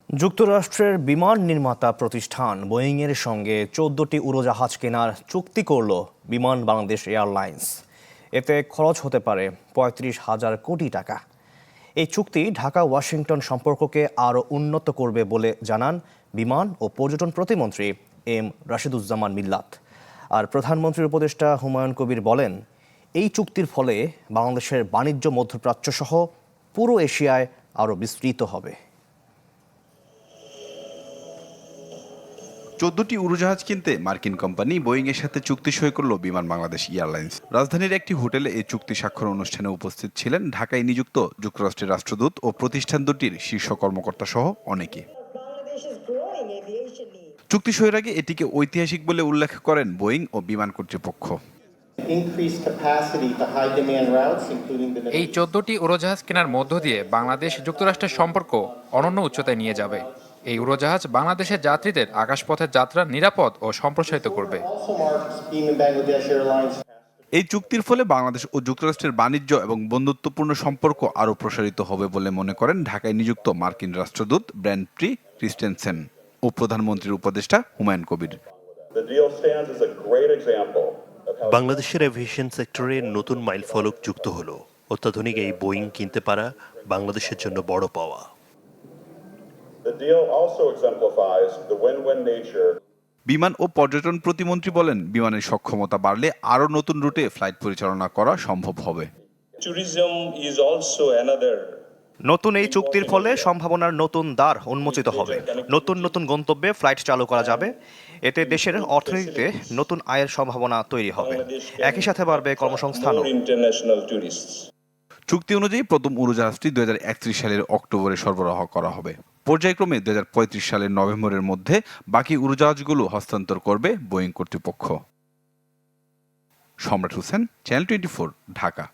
যুক্তরাষ্ট্রের বিমান নির্মাতা প্রতিষ্ঠান বোয়িংয়ের সঙ্গে ১৪টি উড়োজাহাজ কেনার চুক্তি করল বিমান বাংলাদেশ এয়ারলাইন্স। এতে খরচ হতে পারে ৩৫,০০০ কোটি টাকা। এই চুক্তি ঢাকা ওয়াশিংটন সম্পর্ককে আরও উন্নত করবে বলে জানান বিমান ও পর্যটন প্রতিমন্ত্রী এম রাশেদুজ্জামান মিল্লাত। আর প্রধানমন্ত্রীর উপদেষ্টা হুমায়ুন কবির বলেন, এই চুক্তির ফলে বাংলাদেশের বাণিজ্য মধ্যপ্রাচ্য সহ পুরো এশিয়ায় আরও বিস্তৃত হবে। ১৪টি উড়োজাহাজ কিনতে মার্কিন কোম্পানি বোয়িংয়ের সাথে চুক্তি সই করল বিমান বাংলাদেশ এয়ারলাইন্স। রাজধানীর একটি হোটেলে এই চুক্তি স্বাক্ষর অনুষ্ঠানে উপস্থিত ছিলেন ঢাকায় নিযুক্ত যুক্তরাষ্ট্রের রাষ্ট্রদূত ও প্রতিষ্ঠান দুটির শীর্ষ কর্মকর্তা সহ অনেকে। চুক্তি সইয়ের আগে এটিকে ঐতিহাসিক বলে উল্লেখ করেন বোয়িং ও বিমান কর্তৃপক্ষ। এই ১৪টি উড়োজাহাজ কেনার মধ্য দিয়ে বাংলাদেশ যুক্তরাষ্ট্রের সম্পর্ক অনন্য উচ্চতায় নিয়ে যাবে। এই উড়োজাহাজ বাংলাদেশের যাত্রীদের আকাশপথের যাত্রা নিরাপদ ও সম্প্রসারিত করবে। এই চুক্তির ফলে বাংলাদেশ ও যুক্তরাষ্ট্রের বাণিজ্য এবং বন্ধুত্বপূর্ণ সম্পর্ক আরও প্রসারিত হবে বলে মনে করেন ঢাকায় নিযুক্ত মার্কিন রাষ্ট্রদূত ব্র্যান্ট্রি ক্রিস্টেনসেন ও প্রধানমন্ত্রীর উপদেষ্টা হুমায়ুন কবির। বাংলাদেশের এভিয়েশন সেক্টরে নতুন মাইলফলক যুক্ত হলো। অত্যাধুনিক এই বোয়িং কিনতে পারা বাংলাদেশের জন্য বড় পাওয়া। বিমান ও পর্যটন প্রতিমন্ত্রী বলেন, বিমানের সক্ষমতা বাড়লে আরও নতুন রুটে ফ্লাইট পরিচালনা করা সম্ভব হবে। নতুন এই চুক্তির ফলে সম্ভাবনার নতুন দ্বার উন্মোচিত হবে। নতুন নতুন গন্তব্যে ফ্লাইট চালু করা যাবে। এতে দেশের অর্থনীতিতে নতুন আয়ের সম্ভাবনা তৈরি হবে। একই সাথে বাড়বে কর্মসংস্থানও। চুক্তি অনুযায়ী প্রথম উড়োজাহাজটি ২০৩১ সালের অক্টোবরে সরবরাহ করা হবে। পর্যায়ক্রমে ২০৩৫ সালের নভেম্বরের মধ্যে বাকি উড়োজাহাজগুলো হস্তান্তর করবে বোয়িং কর্তৃপক্ষ। সম্রাট হোসেন, চ্যানেল 24, ঢাকা।